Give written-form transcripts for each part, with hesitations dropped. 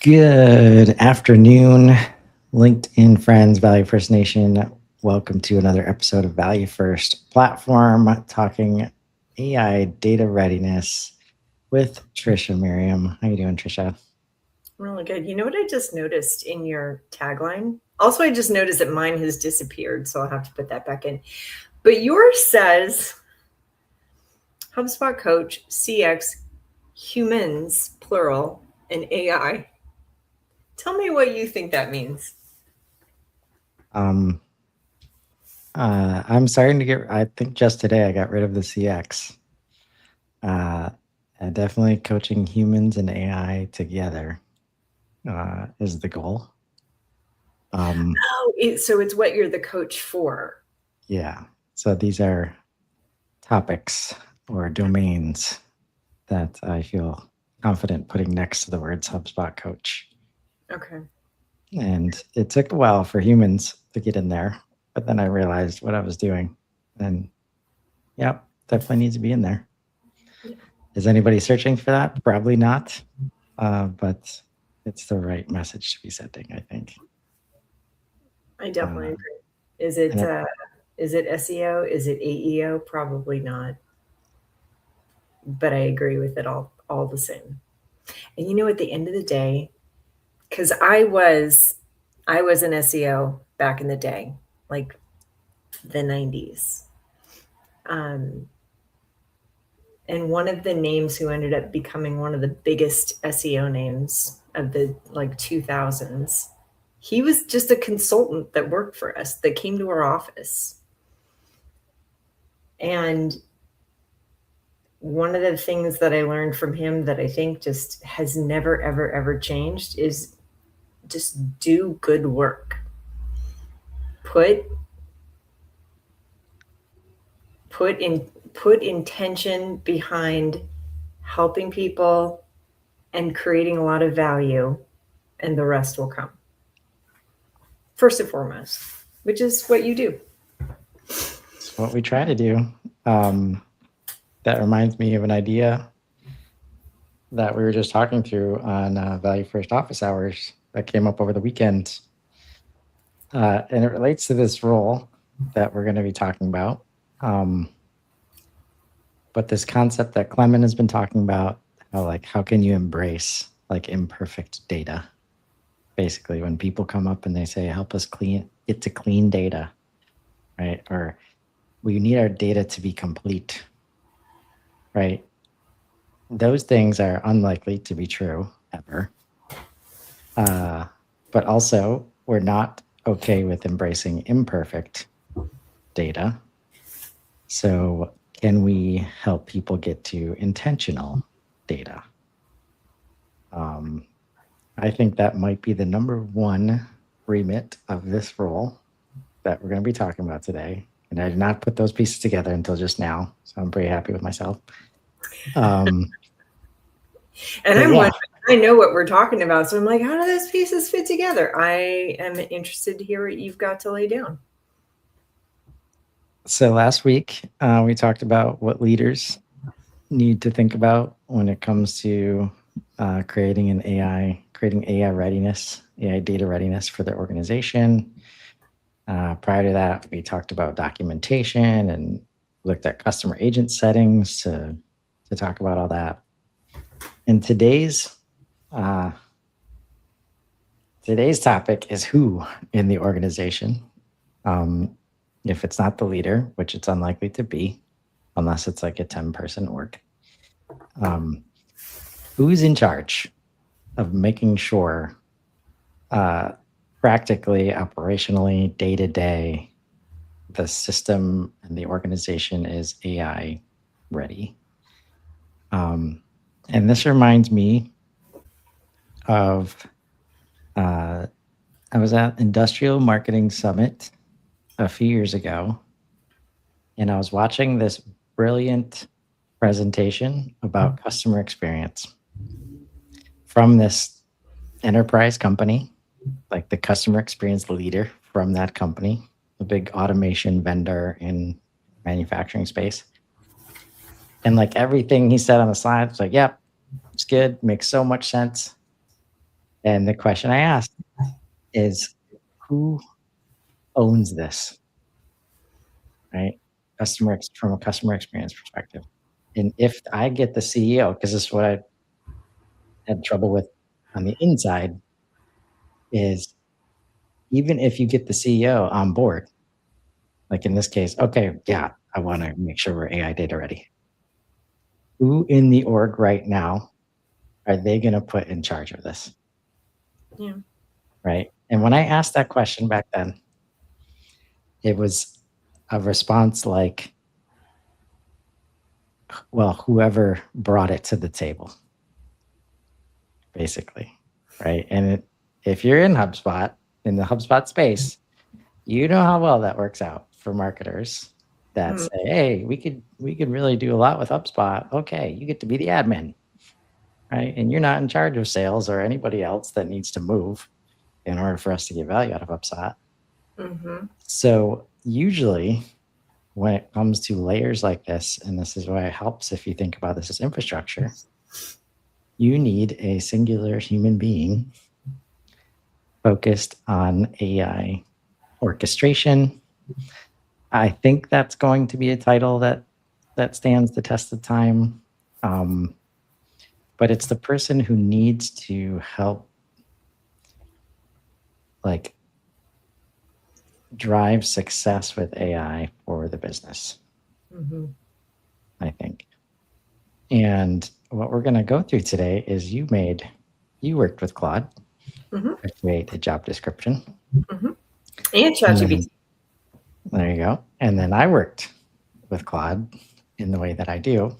Good afternoon, LinkedIn friends, Value First Nation. Welcome to another episode of Value First Platform, talking AI data readiness with Trisha Merriam. How you doing, Trisha? Really good. You know what I just noticed in your tagline? Also, I just noticed that mine has disappeared, so I'll have to put that back in. But yours says HubSpot Coach, CX, humans, plural, and AI. Tell me what you think that means. Um, I'm starting to I think just today I got rid of the CX. Definitely coaching humans and AI together is the goal. So it's what you're the coach for. Yeah. So these are topics or domains that I feel confident putting next to the words HubSpot coach. Okay. And it took a while for humans to get in there, but then I realized what I was doing. And yep, definitely needs to be in there. Yeah. Is anybody searching for that? Probably not. But it's the right message to be sending, I think. I definitely Uh, agree. Is it and it, uh, is it SEO? Is it AEO? Probably not. But I agree with it all the same. And at the end of the day, because I was an SEO back in the day, like the 90s. Um, and one of the names who ended up becoming one of the biggest SEO names of the like 2000s, he was just a consultant that worked for us that came to our office. And one of the things that I learned from him that I think just has never, ever, ever changed is just do good work. Put put in put intention behind helping people and creating a lot of value, and the rest will come. First and foremost, which is what you do. it's what we try to do. Um, that reminds me of an idea that we were just talking through on Value First Office Hours that came up over the weekend. And it relates to this role that we're going to be talking about. But this concept that Clement has been talking about, how can you embrace like imperfect data? Basically, when people come up and they say, help us get to clean data, right? Or we need our data to be complete, right? Those things are unlikely to be true ever. But also, we're not okay with embracing imperfect data. So, can we help people get to intentional data? I think that might be the number one remit of this role that we're going to be talking about today. And I did not put those pieces together until just now. So I'm pretty happy with myself. Um, And but I'm yeah, wondering, I know what we're talking about. So I'm like, how do those pieces fit together? I am interested to hear what you've got to lay down. so last week we talked about what leaders need to think about when it comes to creating AI readiness, AI data readiness for their organization. Prior to that, we talked about documentation and looked at customer agent settings to talk about all that. And uh, today's topic is who in the organization. Um, if it's not the leader, which it's unlikely to be, unless it's like a 10-person org, um, who's in charge of making sure uh, practically, operationally, day to day, the system and the organization is AI ready. And this reminds me of uh, I was at Industrial Marketing Summit a few years ago, and I was watching this brilliant presentation about customer experience from this enterprise company, like the customer experience leader from that company, a big automation vendor in manufacturing space. And like everything he said on the slides was like, yep, it's good, makes so much sense. And the question I asked is, who owns this, right? From a customer experience perspective. And if I get the CEO, because this is what I had trouble with on the inside, is even if you get the CEO on board, like in this case, okay, yeah, I want to make sure we're AI data ready. Who in the org right now are they going to put in charge of this? Yeah. Right. And when I asked that question back then, it was a response like, well, whoever brought it to the table, basically. Right. And if you're in HubSpot, in the HubSpot space, you know how well that works out for marketers that Mm, say, hey, we could really do a lot with HubSpot. Okay, you get to be the admin, right? And you're not in charge of sales or anybody else that needs to move in order for us to get value out of HubSpot. mm-hmm. So usually when it comes to layers like this, and this is why it helps if you think about this as infrastructure, you need a singular human being focused on AI orchestration. I think that's going to be a title that stands the test of time. Um, but it's the person who needs to help like drive success with AI for the business, Mm-hmm. I think. And what we're going to go through today is you worked with Claude Mm-hmm. to create a job description. Mm-hmm. And And ChatGPT. then there you go. And then I worked with Claude in the way that I do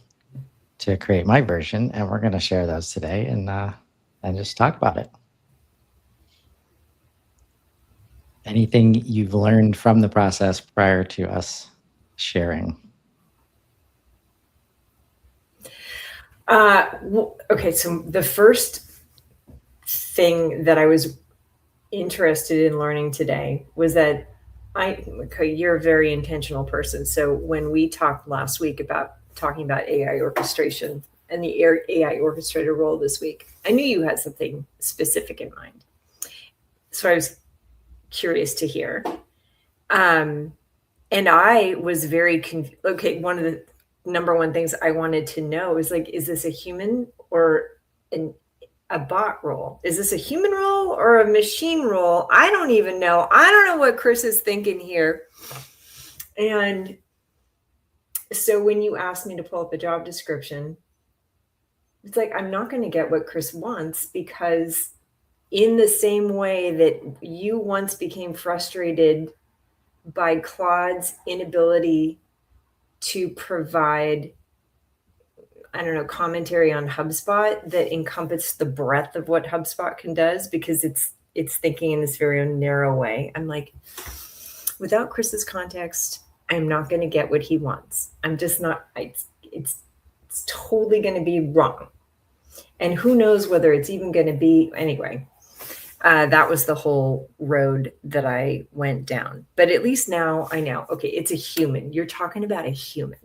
to create my version. And we're going to share those today and just talk about it. Anything you've learned from the process prior to us sharing? Okay, so the first thing that I was interested in learning today was that okay, you're a very intentional person. So when we talked last week about talking about AI orchestration and the AI orchestrator role this week, I knew you had something specific in mind. So I was curious to hear. Um, and I was very okay. One of the number one things I wanted to know is like, is this a human or a bot role? Is this a human role or a machine role? I don't even know. I don't know what Chris is thinking here. And so when you asked me to pull up a job description, it's like I'm not going to get what Chris wants, because in the same way that you once became frustrated by Claude's inability to provide, I don't know, commentary on HubSpot that encompassed the breadth of what HubSpot can does, because it's thinking in this very narrow way. I'm like, without Chris's context, I'm not going to get what he wants. I'm just not. It's totally going to be wrong, and who knows whether it's even going to be anyway. That was the whole road that I went down. But at least now I know. Okay, it's a human. You're talking about a human.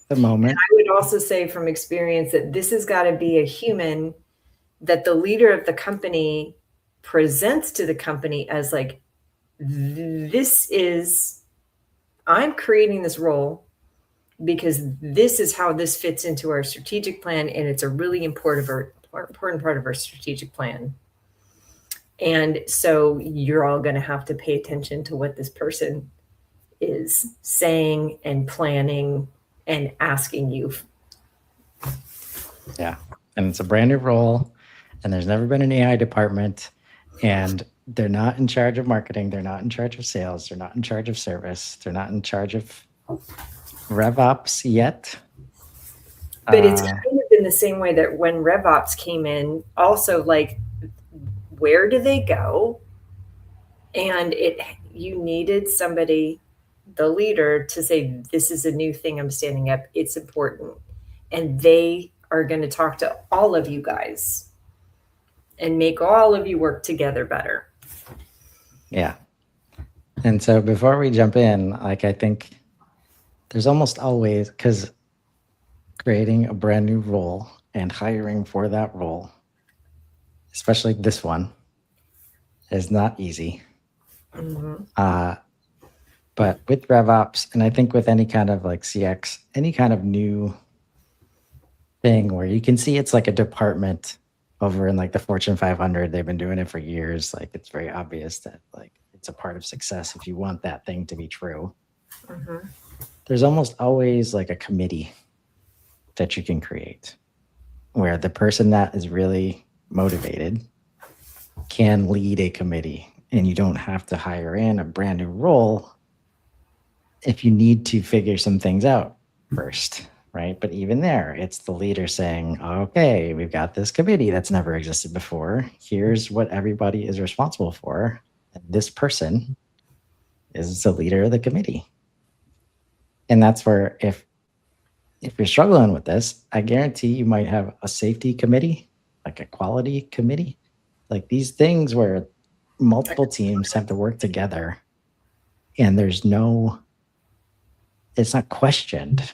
The moment. I would also say from experience that this has got to be a human that the leader of the company presents to the company as like, this is, I'm creating this role because this is how this fits into our strategic plan, and it's a really important part of our strategic plan. And so you're all going to have to pay attention to what this person is saying and planning and asking you. Yeah. And it's a brand new role, and there's never been an AI department, and they're not in charge of marketing. They're not in charge of sales. They're not in charge of service. They're not in charge of RevOps yet. But it's kind of in the same way that when RevOps came in, also like, where do they go? And you needed somebody, the leader, to say, this is a new thing I'm standing up. It's important. And they are going to talk to all of you guys and make all of you work together better. Yeah. And so before we jump in, like I think there's almost always, because creating a brand new role and hiring for that role especially this one, is not easy. But with RevOps, and I think with any kind of like CX, any kind of new thing where you can see it's like a department over in like the Fortune 500, they've been doing it for years. Like it's very obvious that like it's a part of success if you want that thing to be true. There's almost always like a committee that you can create where the person that is really motivated can lead a committee, and you don't have to hire in a brand new role if you need to figure some things out first, right? But even there, it's the leader saying, okay, we've got this committee that's never existed before. Here's what everybody is responsible for. And this person is the leader of the committee. And that's where if you're struggling with this, I guarantee you might have a safety committee, like a quality committee, like these things where multiple teams have to work together and it's not questioned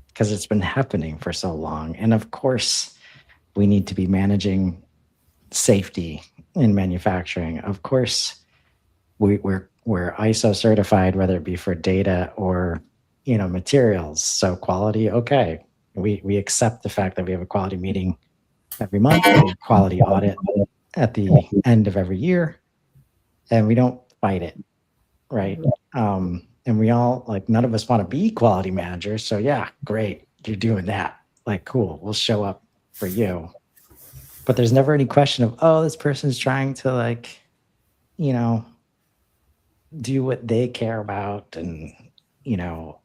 because it's been happening for so long. And of course, we need to be managing safety in manufacturing. Of course, we're ISO certified, whether it be for data or materials. So quality, okay. We accept the fact that we have a quality meeting every month, we have a quality audit at the end of every year, and we don't fight it, right? And we all, like, none of us want to be quality managers. So yeah, great, you're doing that. Like, cool, we'll show up for you. But there's never any question of, oh, this person's trying to like, do what they care about and,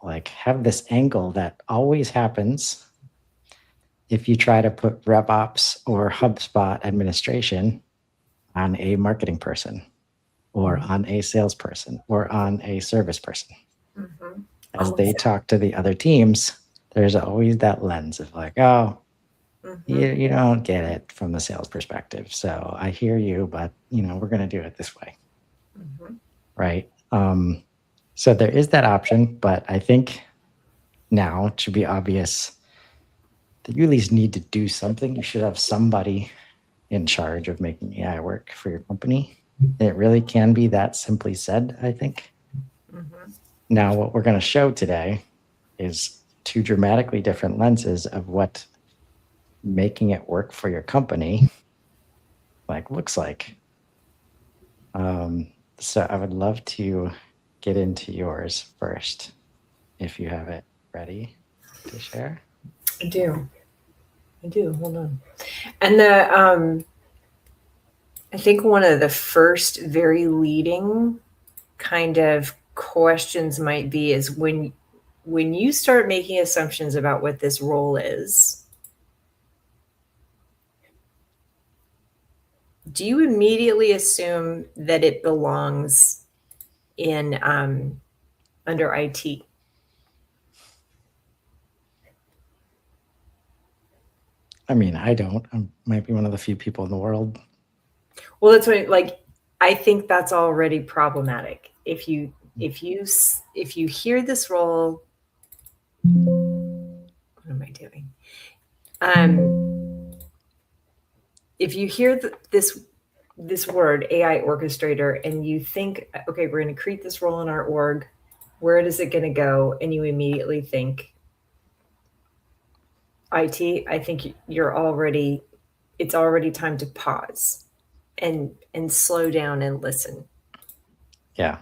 like have this angle that always happens if you try to put RevOps or HubSpot administration on a marketing person or on a salesperson or on a service person. As they talk to the other teams, there's always that lens of like, oh, you don't get it from the sales perspective. So I hear you, but we're going to do it this way. Right. So there is that option, but I think now it should be obvious that you at least need to do something. You should have somebody in charge of making AI work for your company. It really can be that simply said, I think. Now, what we're going to show today is two dramatically different lenses of what making it work for your company looks like. So I would love to get into yours first, if you have it ready to share. I do. Hold on. And I think one of the first very leading kind of questions might be is when you start making assumptions about what this role is, do you immediately assume that it belongs in under IT? I mean, I don't. I might be one of the few people in the world. Well, that's what I think that's already problematic. If you hear this role, what am I doing? If you hear this word AI Orchestrator and you think, okay, we're going to create this role in our org, where is it going to go? And you immediately think IT, I think it's already time to pause and slow down and listen. Yeah,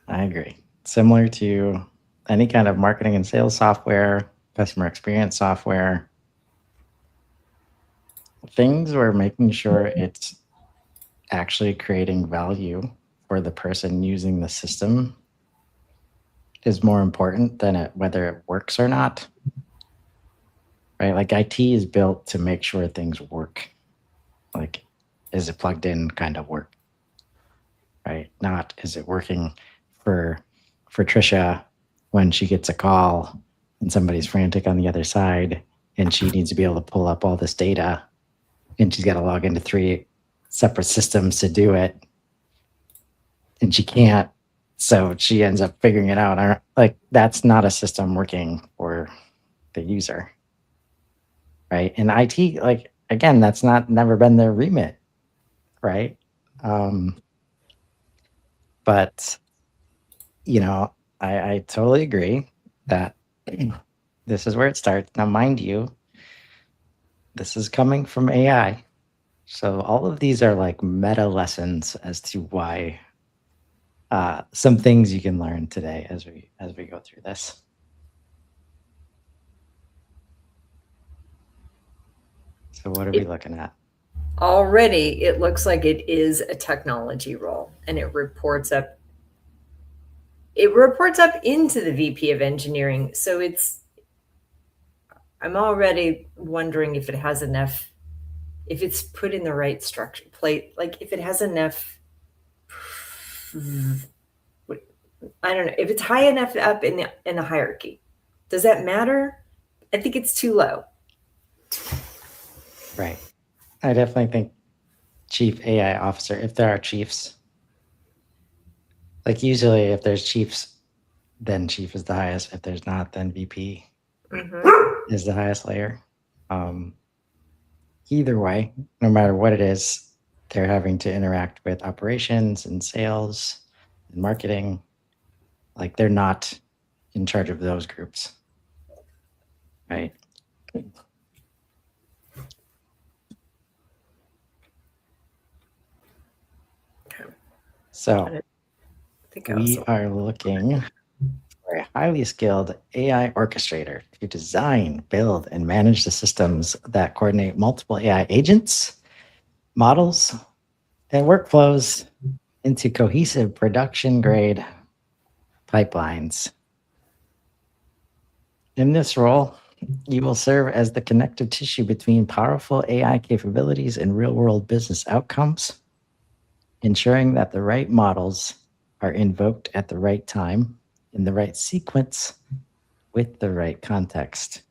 I agree. Similar to any kind of marketing and sales software, customer experience software, things where making sure it's actually creating value for the person using the system is more important than whether it works or not. Right? Like IT is built to make sure things work. Like, is it plugged in kind of work? Right? Not is it working for Trisha when she gets a call and somebody's frantic on the other side and she needs to be able to pull up all this data and she's got to log into 3 separate systems to do it and she can't, so she ends up figuring it out. Like, that's not a system working for the user, right? And IT, like, again, that's never been their remit, right? But I totally agree that this is where it starts. Now, mind you, this is coming from AI. So all of these are like meta lessons as to why some things you can learn today as we go through this. So what are we looking at? Already, it looks like it is a technology role, and it reports up. It reports up into the VP of engineering. So I'm already wondering if it has enough, if it's put in the right structure, plate, like if it has enough, I don't know, if it's high enough up in the hierarchy. Does that matter? I think it's too low. Right. I definitely think chief AI officer, if there are chiefs, like usually if there's chiefs, then chief is the highest. If there's not, then VP is the highest layer. Either way, no matter what it is, they're having to interact with operations and sales and marketing. Like they're not in charge of those groups. Right. So we are looking for a highly skilled AI orchestrator to design, build, and manage the systems that coordinate multiple AI agents, models, and workflows into cohesive production grade pipelines. In this role, you will serve as the connective tissue between powerful AI capabilities and real world business outcomes, ensuring that the right models are invoked at the right time, in the right sequence, with the right context.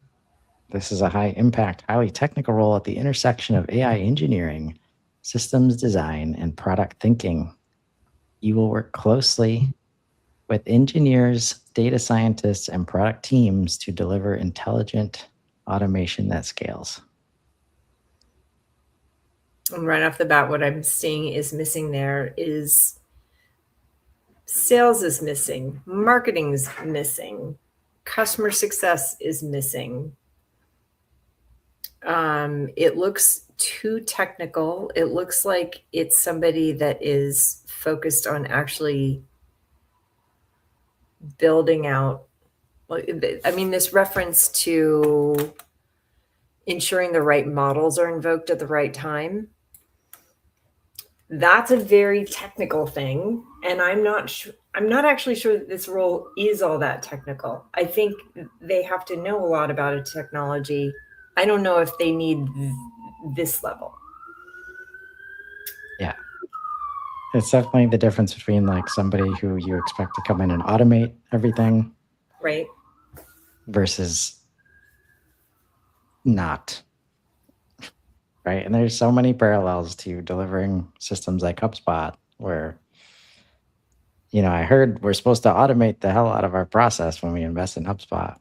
This is a high impact, highly technical role at the intersection of AI engineering, systems design, and product thinking. You will work closely with engineers, data scientists, and product teams to deliver intelligent automation that scales. And right off the bat, what I'm seeing is missing there is sales is missing, marketing is missing, customer success is missing. It looks too technical. It looks like it's somebody that is focused on actually building out. I mean, this reference to ensuring the right models are invoked at the right time. That's a very technical thing, and I'm not actually sure that this role is all that technical. I think they have to know a lot about a technology. I don't know if they need this level. Yeah. It's definitely the difference between like somebody who you expect to come in and automate everything, right, versus not. Right. And there's so many parallels to delivering systems like HubSpot where, I heard we're supposed to automate the hell out of our process when we invest in HubSpot.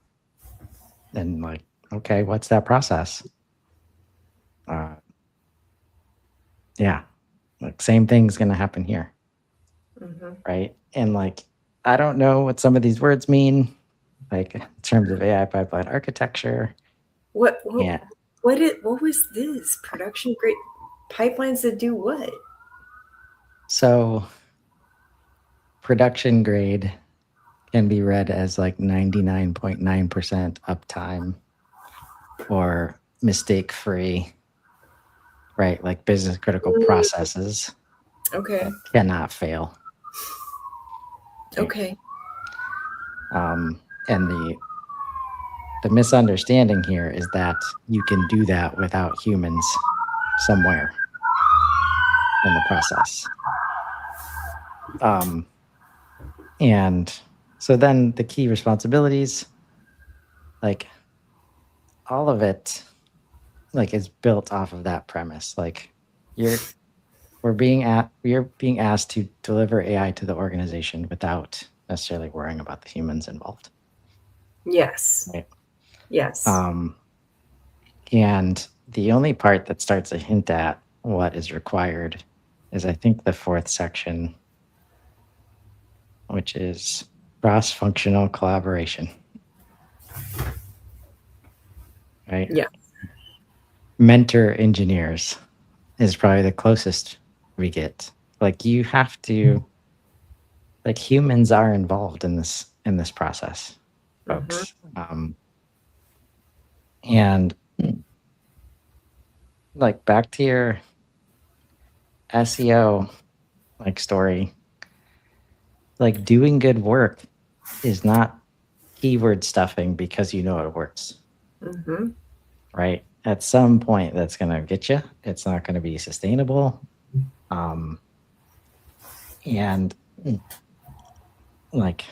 And like, okay, what's that process? Yeah. Like same thing's going to happen here. Right. And like, I don't know what some of these words mean, like in terms of AI pipeline architecture. What Yeah. what was this production grade pipelines that do what? So production grade can be read as like 99.9% uptime or mistake free, right? Like business critical processes Okay. that cannot fail. Right? Okay. And the misunderstanding here is that you can do that without humans somewhere in the process. And so then the key responsibilities, like all of it, like is built off of that premise. Like you're being asked to deliver AI to the organization without necessarily worrying about the humans involved. Yes. Right. Yes. And The only part that starts to hint at what is required is, I think, the fourth section, which is cross-functional collaboration. Right? Yeah. Mentor engineers is probably the closest we get. Like, you have to, like, humans are involved in this process, folks. And like, back to your SEO like story, like, doing good work is not keyword stuffing because you know it works. Right? At some point, that's going to get you. It's not going to be sustainable. And like,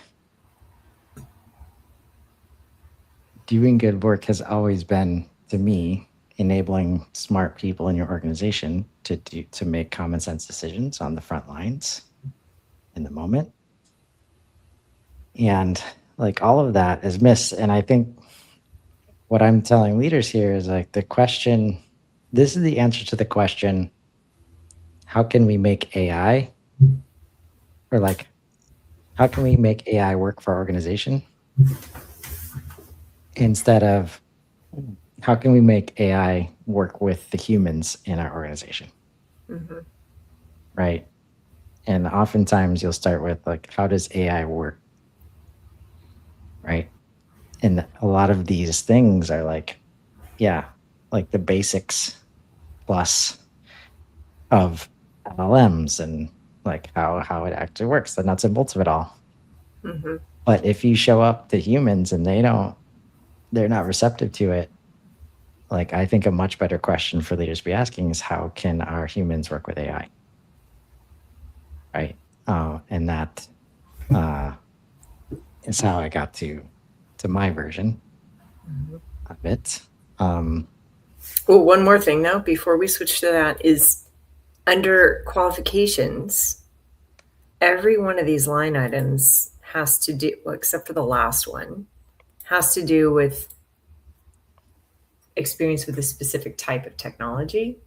doing good work has always been, to me, enabling smart people in your organization to make common sense decisions on the front lines in the moment. And like, all of that is missed. And I think what I'm telling leaders here is, like, the question, this is the answer to the question, how can we make AI, or like, how can we make AI work for our organization, instead of how can we make AI work with the humans in our organization? Right? And oftentimes you'll start with, like, how does AI work? Right? And a lot of these things are like, yeah, like the basics plus of LLMs, and like how it actually works, the nuts and bolts of it all. But if you show up to humans and they're not receptive to it, like, I think a much better question for leaders to be asking is, how can our humans work with AI? Right? And that is how I got to my version of it. Well, one more thing though, before we switch to that, is under qualifications, every one of these line items has to do, well, except for the last one, has to do with experience with a specific type of technology.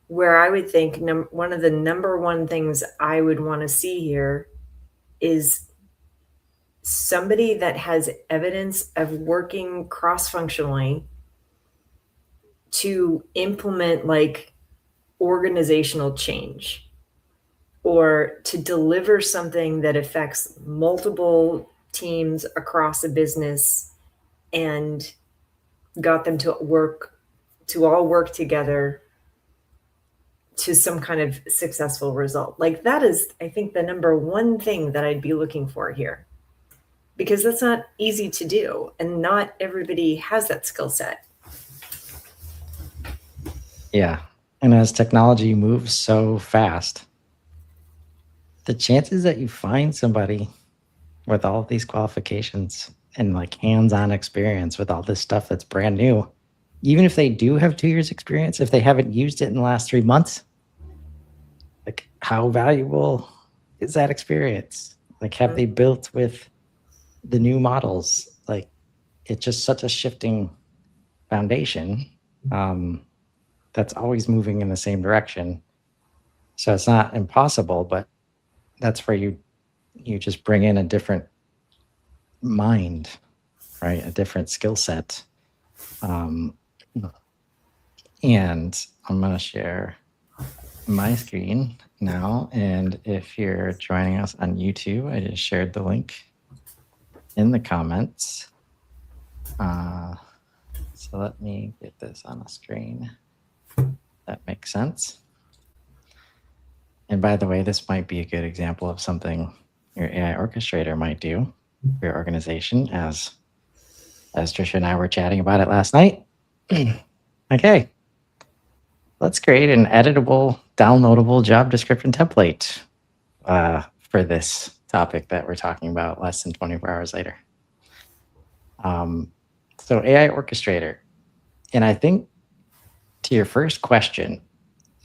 Where I would think one of the number one things I would want to see here is somebody that has evidence of working cross-functionally to implement like organizational change, or to deliver something that affects multiple teams across a business and got them to all work together to some kind of successful result. Like, that is, I think, the number one thing that I'd be looking for here, because that's not easy to do and not everybody has that skill set. Yeah. And as technology moves so fast, the chances that you find somebody with all of these qualifications and like hands-on experience with all this stuff that's brand new, even if they do have 2 years experience, if they haven't used it in the last 3 months, like, how valuable is that experience? Like, have they built with the new models? Like, it's just such a shifting foundation that's always moving in the same direction. So it's not impossible, but that's where you just bring in a different mind, right? A different skill set. And I'm going to share my screen now. And if you're joining us on YouTube, I just shared the link in the comments. So let me get this on the screen. That makes sense. And by the way, this might be a good example of something your AI orchestrator might do for your organization, as Trisha and I were chatting about it last night. Okay, let's create an editable, downloadable job description template for this topic that we're talking about less than 24 hours later. So AI Orchestrator. And I think, to your first question,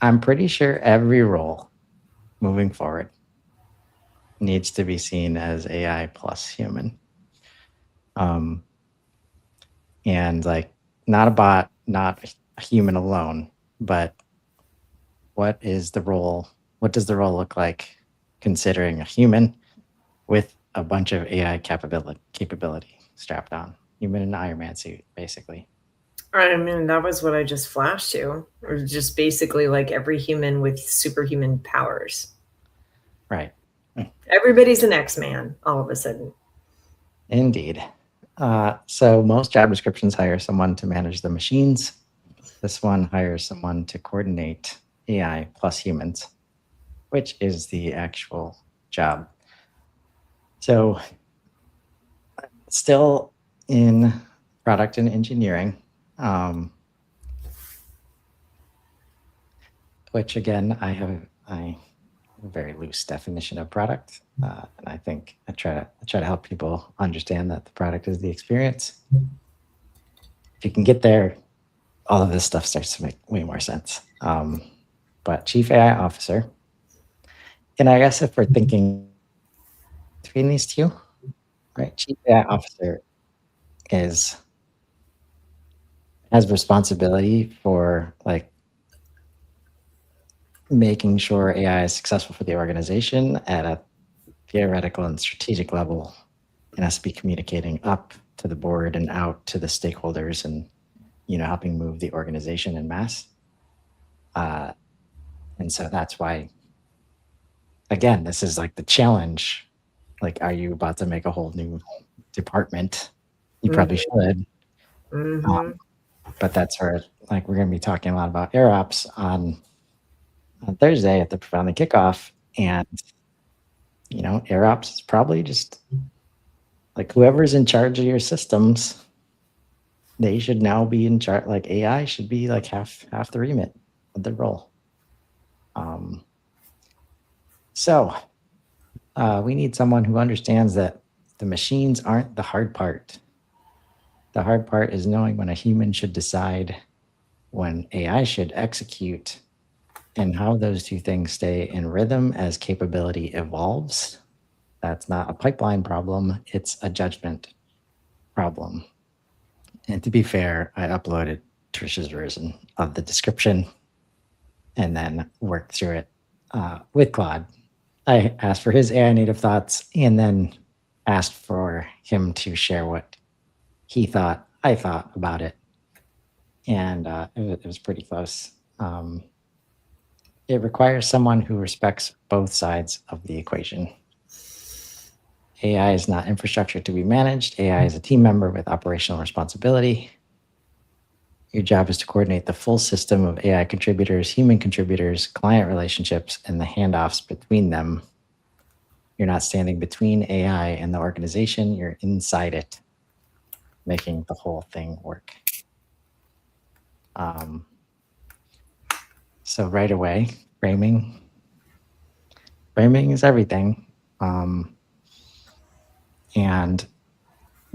I'm pretty sure every role moving forward needs to be seen as AI plus human. And like, not a bot, not a human alone, but what is the role? What does the role look like considering a human with a bunch of AI capability strapped on? Human in an Iron Man suit, basically. I mean, that was what I just flashed to. Or just basically like every human with superhuman powers. Right. Everybody's an X-Man all of a sudden. Indeed. So most job descriptions hire someone to manage the machines. This one hires someone to coordinate AI plus humans, which is the actual job. So still in product and engineering, which again, I have a very loose definition of product. And I think I try to help people understand that the product is the experience. If you can get there, all of this stuff starts to make way more sense. But chief AI officer, and I guess if we're thinking between these two, right? Chief AI officer is has responsibility for like making sure AI is successful for the organization at a theoretical and strategic level. It has to be communicating up to the board and out to the stakeholders and helping move the organization in mass. And so that's why, again, this is like the challenge. Like, are you about to make a whole new department? You probably Mm-hmm. should. Mm-hmm. Um, but that's where, like, we're going to be talking a lot about air ops on Thursday at the Profoundly kickoff. And, air ops is probably just like whoever's in charge of your systems, they should now be in charge. Like AI should be like half the remit of the role. Um, so we need someone who understands that the machines aren't the hard part. The hard part is knowing when a human should decide, when AI should execute, and how those two things stay in rhythm as capability evolves. That's not a pipeline problem, it's a judgment problem. And to be fair, I uploaded Trisha's version of the description and then worked through it with Claude. I asked for his AI native thoughts and then asked for him to share what he thought I thought about it. And it was pretty close. It requires someone who respects both sides of the equation. AI is not infrastructure to be managed. AI is a team member with operational responsibility. Your job is to coordinate the full system of AI contributors, human contributors, client relationships, and the handoffs between them. You're not standing between AI and the organization, you're inside it, making the whole thing work. Um, so right away, framing is everything. And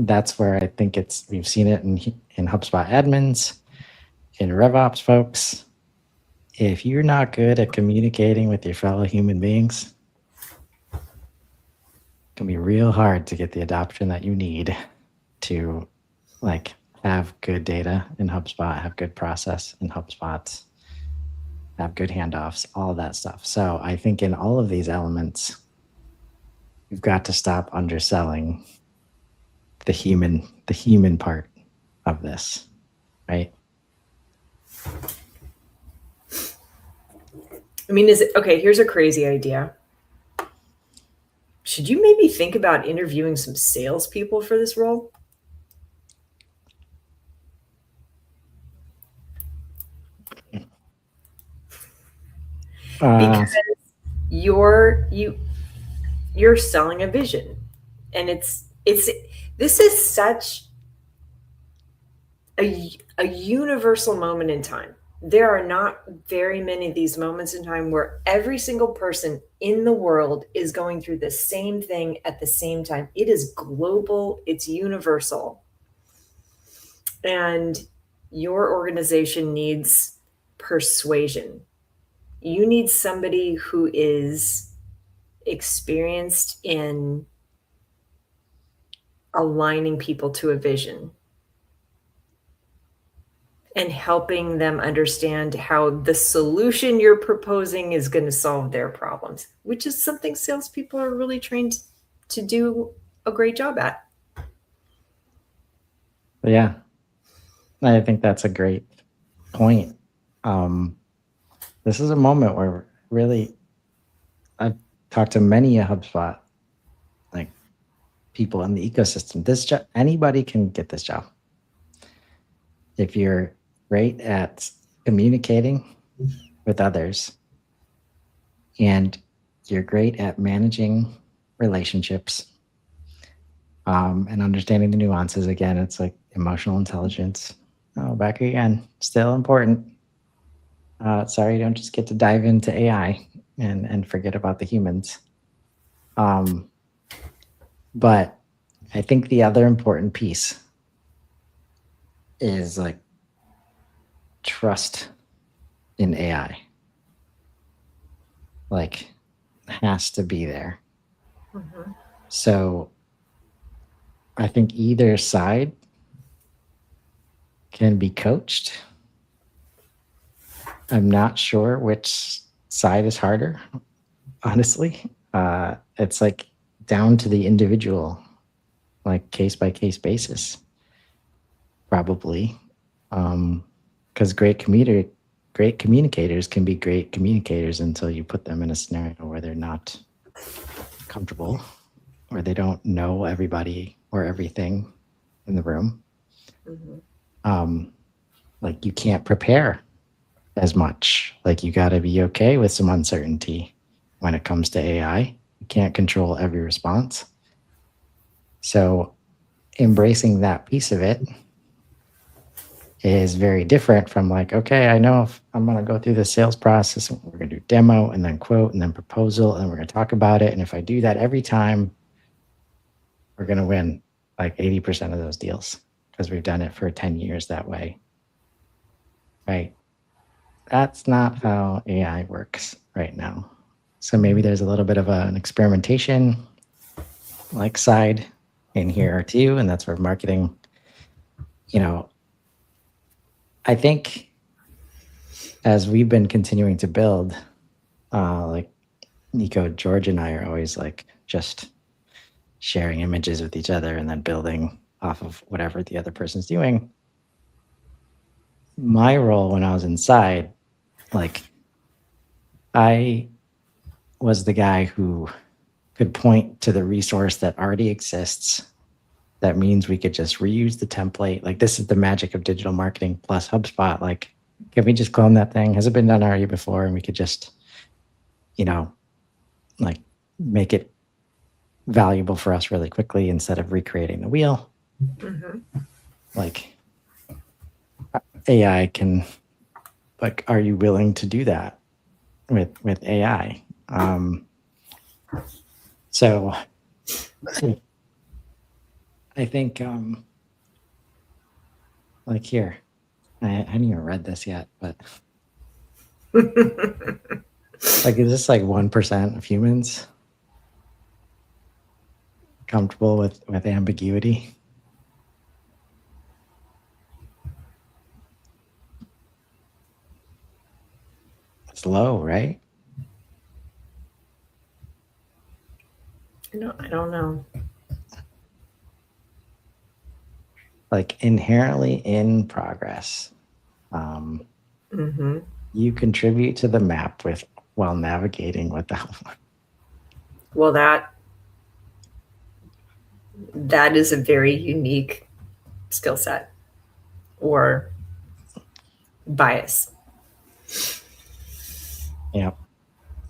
that's where I think we've seen it in HubSpot admins, in RevOps folks. If you're not good at communicating with your fellow human beings, it can be real hard to get the adoption that you need to like have good data in HubSpot, have good process in HubSpot, have good handoffs, all of that stuff. So I think in all of these elements, you've got to stop underselling the human part of this, right? I mean, is it okay? Here's a crazy idea. Should you maybe think about interviewing some salespeople for this role? Uh, Because you're selling a vision, and it's this is such a universal moment in time. There are not very many of these moments in time where every single person in the world is going through the same thing at the same time. It is global, it's universal. And your organization needs persuasion. You need somebody who is experienced in aligning people to a vision. and helping them understand how the solution you're proposing is going to solve their problems, which is something salespeople are really trained to do a great job at. Yeah, I think that's a great point. This is a moment where really I've talked to many a HubSpot like people in the ecosystem. This job, anybody can get this job if you're great at communicating with others and you're great at managing relationships and understanding the nuances. Again, it's like emotional intelligence. Oh, back again, still important. Sorry, you don't just get to dive into AI and forget about the humans. But I think the other important piece is like trust in AI. Like, has to be there. Mm-hmm. So I think either side can be coached. I'm not sure which side is harder, honestly. It's like down to the individual, like case by case basis, probably. Because great communicators can be great communicators until you put them in a scenario where they're not comfortable, or they don't know everybody or everything in the room. Mm-hmm. Like you can't prepare as much. Like you got to be okay with some uncertainty when it comes to AI. You can't control every response. So embracing that piece of it is very different from like, okay, I know if I'm going to go through the sales process, we're going to do demo and then quote and then proposal, and we're going to talk about it. And if I do that every time, we're going to win like 80% of those deals because we've done it for 10 years that way. Right. That's not how AI works right now. So maybe there's a little bit of an experimentation like side in here too. And that's where marketing, I think as we've been continuing to build, like Nico, George, and I are always like just sharing images with each other and then building off of whatever the other person's doing. My role when I was inside, like I was the guy who could point to the resource that already exists. That means we could just reuse the template. Like this is the magic of digital marketing plus HubSpot. Like, can we just clone that thing? Has it been done already before? And we could just, like make it valuable for us really quickly instead of recreating the wheel. Mm-hmm. Like AI can, like, are you willing to do that with AI? So I think, like here, I haven't even read this yet, but like, is this like 1% of humans comfortable with ambiguity? It's low, right? No, I don't know. Like inherently in progress. Mm-hmm. You contribute to the map with while navigating without. Well, that is a very unique skill set or bias. Yep.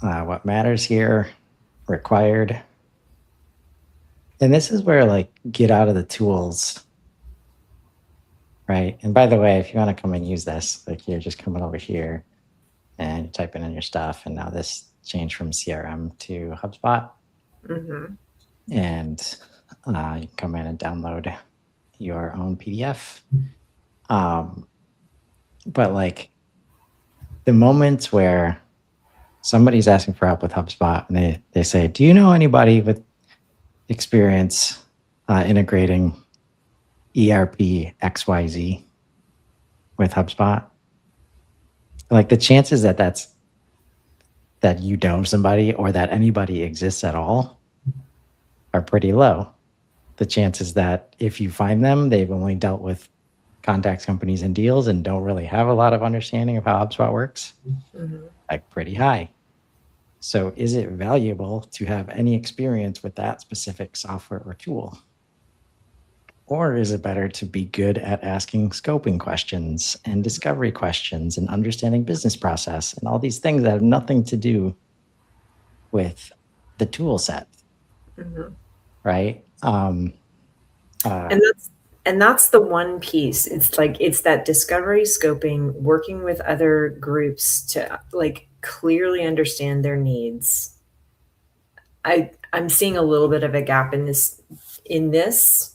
What matters here, required. And this is where like get out of the tools, right? And by the way, if you want to come and use this, like you're just coming over here and you're typing in your stuff. And now this changed from CRM to HubSpot. Mm-hmm. And you can come in and download your own PDF. But like the moments where somebody's asking for help with HubSpot and they say, do you know anybody with experience integrating ERP XYZ? with HubSpot, like the chances that you know somebody or that anybody exists at all are pretty low. The chances that if you find them, they've only dealt with contacts, companies, and deals and don't really have a lot of understanding of how HubSpot works, like pretty high. So is it valuable to have any experience with that specific software or tool? Or is it better to be good at asking scoping questions and discovery questions and understanding business process and all these things that have nothing to do with the tool set, right? And that's the one piece. It's like it's that discovery scoping, working with other groups to like clearly understand their needs. I'm seeing a little bit of a gap in this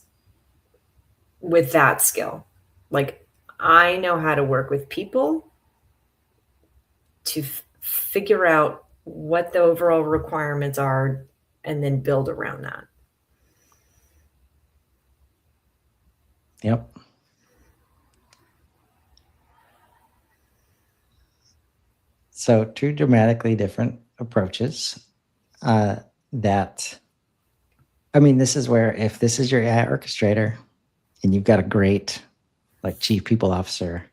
with that skill. Like I know how to work with people to figure out what the overall requirements are and then build around that. Yep. So two dramatically different approaches that, I mean, this is where if this is your AI orchestrator and you've got a great like chief people officer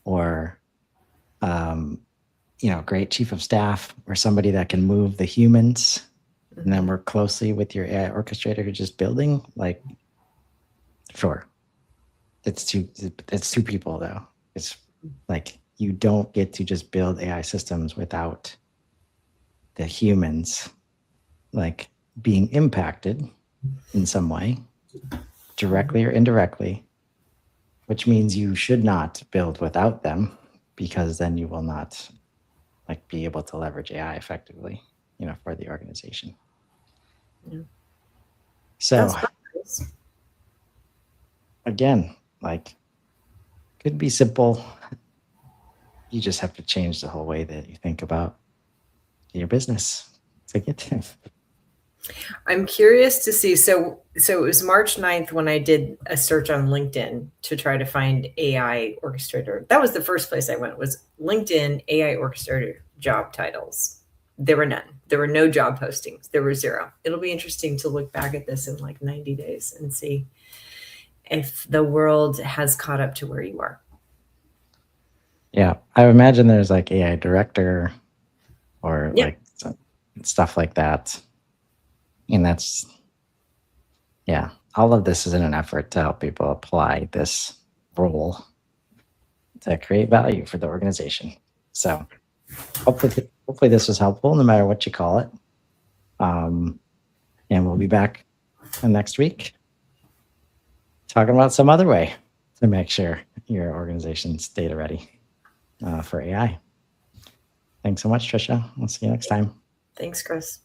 or, great chief of staff or somebody that can move the humans and then work closely with your AI orchestrator who's just building, like, sure. It's two people though. It's like you don't get to just build AI systems without the humans like being impacted in some way, directly or indirectly, which means you should not build without them because then you will not like be able to leverage AI effectively, for the organization. Yeah. So Nice. again, like could be simple. You just have to change the whole way that you think about your business to get to. I'm curious to see. So it was March 9th when I did a search on LinkedIn to try to find AI orchestrator. That was the first place I went, was LinkedIn AI orchestrator job titles. There were none. There were no job postings. There were zero. It'll be interesting to look back at this in like 90 days and see if the world has caught up to where you are. Yeah, I imagine there's like AI director or like stuff like that. And that's, yeah, all of this is in an effort to help people apply this role to create value for the organization. So hopefully this was helpful no matter what you call it. And we'll be back next week talking about some other way to make sure your organization's data ready for AI. Thanks so much, Trisha. We'll see you next time. Thanks, Chris.